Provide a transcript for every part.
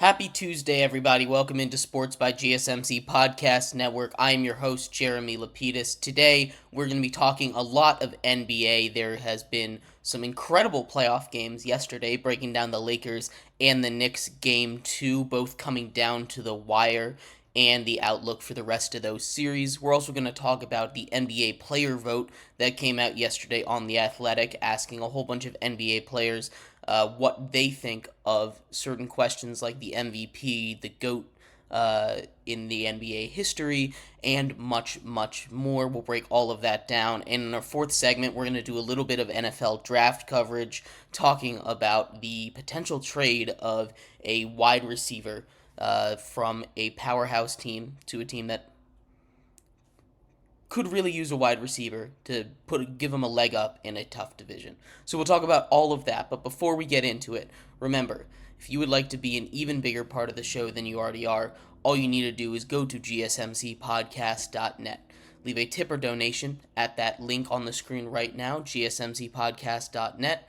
Happy Tuesday, everybody. Welcome into Sports by GSMC Podcast Network. I am your host, Jeremy Lapidus. Today, we're going to be talking a lot of NBA. There has been some incredible playoff games yesterday, breaking down the Lakers and the Knicks game 2, both coming down to the wire, and the outlook for the rest of those series. We're also going to talk about the NBA player vote that came out yesterday on The Athletic, asking a whole bunch of NBA players what they think of certain questions like the MVP, the GOAT in the NBA history, and much, much more. We'll break all of that down. And in our fourth segment, we're going to do a little bit of NFL draft coverage, talking about the potential trade of a wide receiver from a powerhouse team to a team that could really use a wide receiver to give them a leg up in a tough division. So we'll talk about all of that, but before we get into it, remember, if you would like to be an even bigger part of the show than you already are, all you need to do is go to gsmcpodcast.net. Leave a tip or donation at that link on the screen right now, gsmcpodcast.net.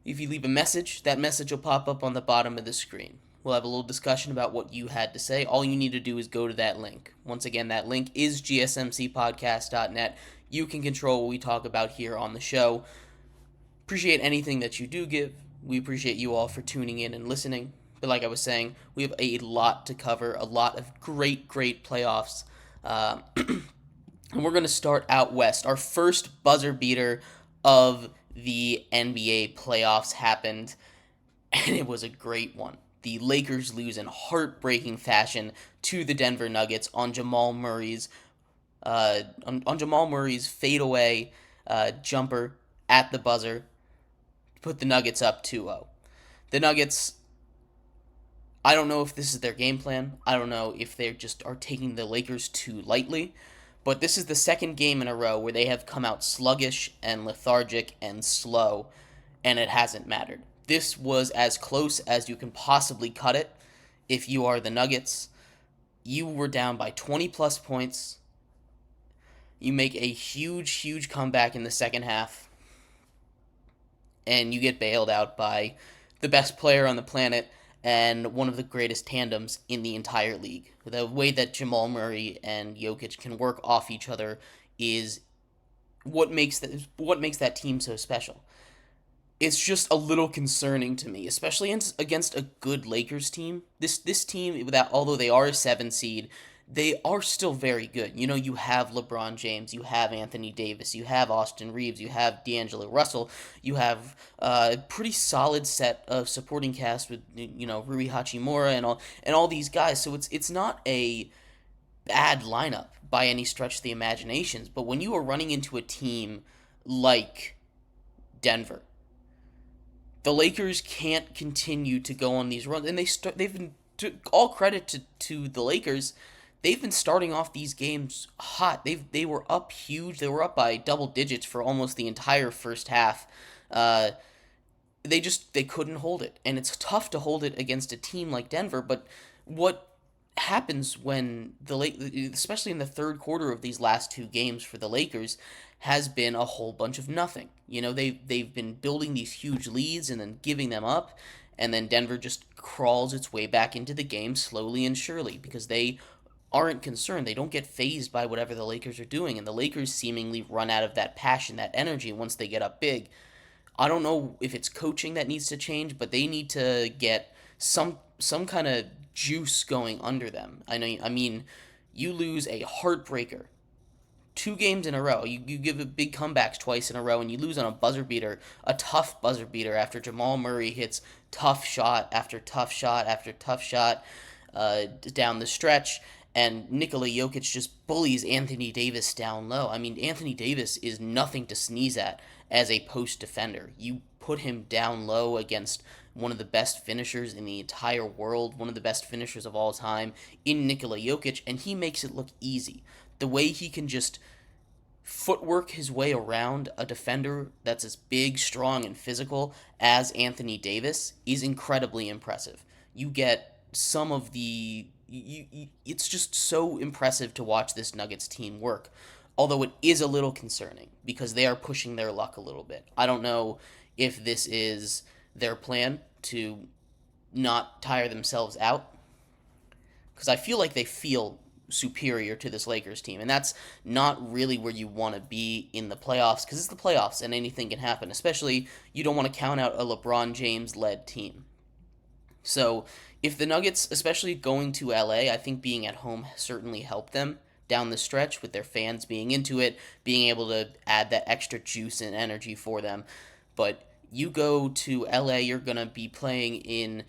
If you leave a message, that message will pop up on the bottom of the screen. We'll have a little discussion about what you had to say. All you need to do is go to that link. Once again, that link is gsmcpodcast.net. You can control what we talk about here on the show. Appreciate anything that you do give. We appreciate you all for tuning in and listening. But like I was saying, we have a lot to cover, a lot of great playoffs. And we're going to start out west. Our first buzzer beater of the NBA playoffs happened, and it was a great one. The Lakers lose in heartbreaking fashion to the Denver Nuggets on Jamaal Murray's fadeaway jumper at the buzzer to put the Nuggets up 2-0. The Nuggets, I don't know if this is their game plan. I don't know if they just are taking the Lakers too lightly. But this is the second game in a row where they have come out sluggish and lethargic and slow, and it hasn't mattered. This was as close as you can possibly cut it if you are the Nuggets. You were down by 20 plus points. You make a huge comeback in the second half, and you get bailed out by the best player on the planet and one of the greatest tandems in the entire league. The way that Jamaal Murray and Jokic can work off each other is what makes that team so special. It's just a little concerning to me, especially against a good Lakers team. This team, without although they are a 7 seed, they are still very good. You know, you have LeBron James, you have Anthony Davis, you have Austin Reeves, you have D'Angelo Russell, you have a pretty solid set of supporting cast with Rui Hachimura and all these guys. So it's not a bad lineup by any stretch of the imaginations. But when you are running into a team like Denver, the Lakers can't continue to go on these runs, and they've been, to all credit to the Lakers, they've been starting off these games hot. They were up huge. They were up by double digits for almost the entire first half. They couldn't hold it, and it's tough to hold it against a team like Denver. But what happens when especially in the third quarter of these last two games for the Lakers, has been a whole bunch of nothing. You know, they've been building these huge leads and then giving them up, and then Denver just crawls its way back into the game slowly and surely because they aren't concerned. They don't get fazed by whatever the Lakers are doing, and the Lakers seemingly run out of that passion, that energy once they get up big. I don't know if it's coaching that needs to change, but they need to get some kind of juice going under them. I mean, you lose a heartbreaker 2 games in a row. You give a big comebacks twice in a row, and you lose on a buzzer beater, a tough buzzer beater after Jamaal Murray hits tough shot after tough shot after tough shot down the stretch, and Nikola Jokic just bullies Anthony Davis down low. I mean, Anthony Davis is nothing to sneeze at as a post defender. You put him down low against one of the best finishers in the entire world, one of the best finishers of all time in Nikola Jokic, and he makes it look easy. The way he can just footwork his way around a defender that's as big, strong, and physical as Anthony Davis is incredibly impressive. You get some of the... it's just so impressive to watch this Nuggets team work. Although it is a little concerning because they are pushing their luck a little bit. I don't know if this is their plan to not tire themselves out because I feel like they feel superior to this Lakers team, and that's not really where you want to be in the playoffs because it's the playoffs and anything can happen. Especially, you don't want to count out a LeBron James led team. So if the Nuggets, especially going to LA, I think being at home certainly helped them down the stretch with their fans being into it, being able to add that extra juice and energy for them. But you go to LA, you're going to be playing in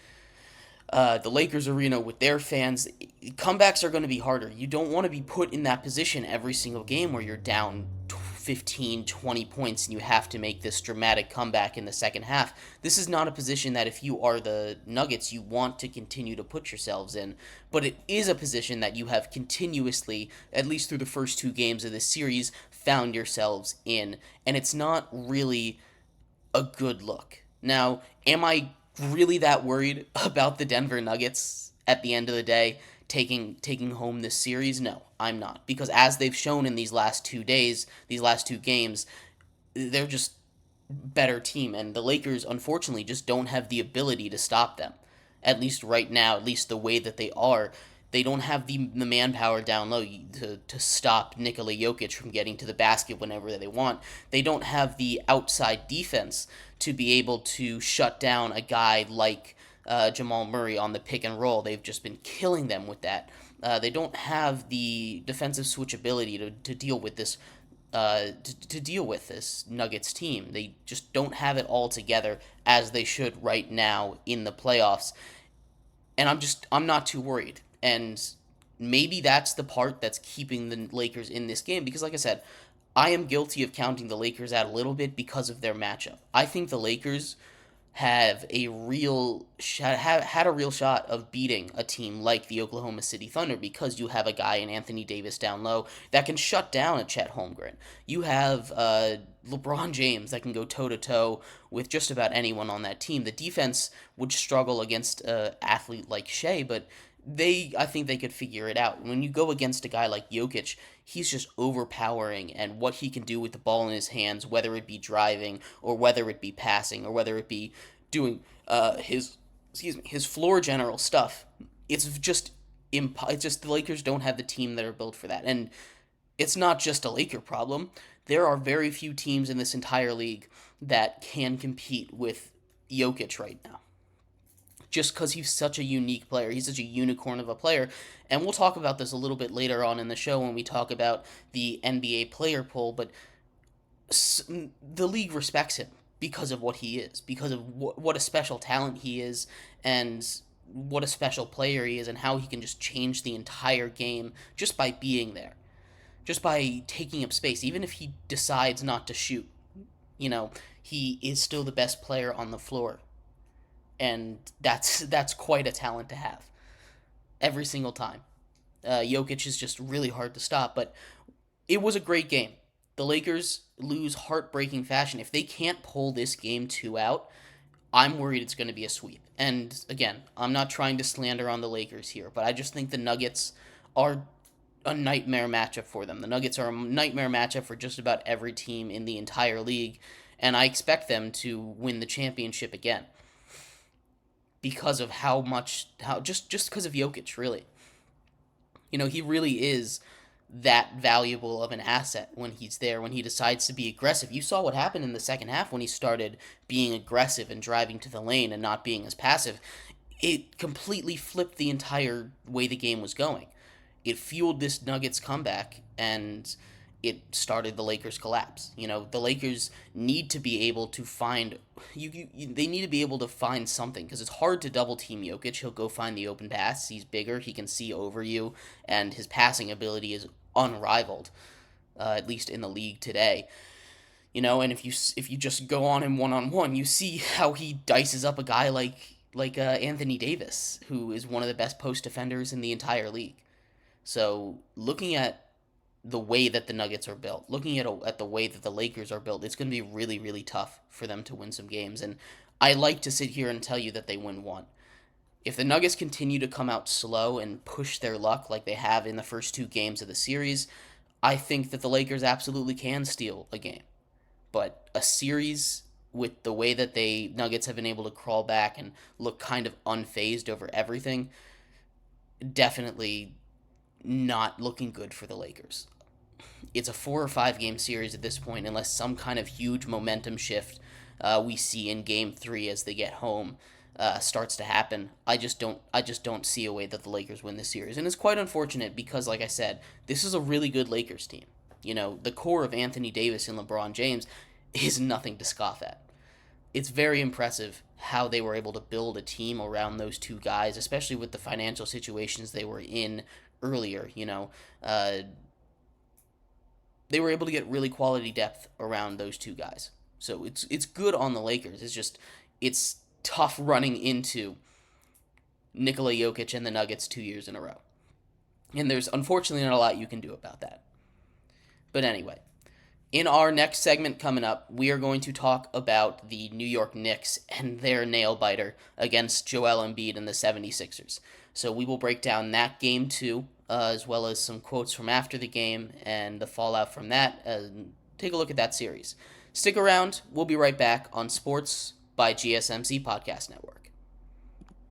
the Lakers arena with their fans. Comebacks are going to be harder. You don't want to be put in that position every single game where you're down 15, 20 points and you have to make this dramatic comeback in the second half. This is not a position that if you are the Nuggets, you want to continue to put yourselves in. But it is a position that you have continuously, at least through the first two games of this series, found yourselves in. And it's not really a good look. Now, am I really that worried about the Denver Nuggets at the end of the day taking home this series? No, I'm not, because as they've shown in these last 2 days, these last two games, they're just better team, and the Lakers unfortunately just don't have the ability to stop them. At least right now, at least the way that they are, they don't have the manpower down low to stop Nikola Jokic from getting to the basket whenever they want. They don't have the outside defense to be able to shut down a guy like Jamaal Murray on the pick and roll. They've just been killing them with that. They don't have the defensive switchability to deal with this to deal with this Nuggets team. They just don't have it all together as they should right now in the playoffs. And I'm not too worried. And maybe that's the part that's keeping the Lakers in this game because like I said, I am guilty of counting the Lakers out a little bit because of their matchup. I think the Lakers have had a real shot of beating a team like the Oklahoma City Thunder because you have a guy in Anthony Davis down low that can shut down a Chet Holmgren. You have LeBron James that can go toe to toe with just about anyone on that team. The defense would struggle against an athlete like Shea, but I think they could figure it out. When you go against a guy like Jokic, he's just overpowering, and what he can do with the ball in his hands, whether it be driving or whether it be passing or whether it be doing his floor general stuff. It's just the Lakers don't have the team that are built for that, and it's not just a Laker problem. There are very few teams in this entire league that can compete with Jokic right now just because he's such a unique player. He's such a unicorn of a player. And we'll talk about this a little bit later on in the show when we talk about the NBA player poll, but the league respects him because of what he is, because of what a special talent he is, and what a special player he is, and how he can just change the entire game just by being there, just by taking up space. Even if he decides not to shoot, he is still the best player on the floor, and that's quite a talent to have every single time. Jokic is just really hard to stop, but it was a great game. The Lakers lose heartbreaking fashion. If they can't pull this game 2 out, I'm worried it's going to be a sweep. And again, I'm not trying to slander on the Lakers here, but I just think the Nuggets are a nightmare matchup for them. The Nuggets are a nightmare matchup for just about every team in the entire league, and I expect them to win the championship again because of just because of Jokic, really. He really is that valuable of an asset when he's there, when he decides to be aggressive. You saw what happened in the second half when he started being aggressive and driving to the lane and not being as passive. It completely flipped the entire way the game was going. It fueled this Nuggets comeback, and it started the Lakers collapse. The Lakers need to be able to find they need to be able to find something because it's hard to double team Jokic. He'll go find the open pass. He's bigger. He can see over you, and his passing ability is unrivaled, at least in the league today. And if you just go on him one-on-one, you see how he dices up a guy like Anthony Davis, who is one of the best post defenders in the entire league. So looking at the way that the Nuggets are built, looking at the way that the Lakers are built, it's going to be really, really tough for them to win some games. And I like to sit here and tell you that they win one. If the Nuggets continue to come out slow and push their luck like they have in the first two games of the series, I think that the Lakers absolutely can steal a game. But a series with the way that Nuggets have been able to crawl back and look kind of unfazed over everything, definitely not looking good for the Lakers. It's a 4 or 5 game series at this point, unless some kind of huge momentum shift we see in Game 3 as they get home starts to happen. I just don't see a way that the Lakers win this series, and it's quite unfortunate because, like I said, this is a really good Lakers team. The core of Anthony Davis and LeBron James is nothing to scoff at. It's very impressive how they were able to build a team around those two guys, especially with the financial situations they were in earlier. They were able to get really quality depth around those two guys. So it's good on the Lakers. It's tough running into Nikola Jokic and the Nuggets 2 years in a row. And there's unfortunately not a lot you can do about that. But anyway, in our next segment coming up, we are going to talk about the New York Knicks and their nail biter against Joel Embiid and the 76ers. So we will break down that game too, as well as some quotes from after the game and the fallout from that, and take a look at that series. Stick around. We'll be right back on Sports by GSMC Podcast Network.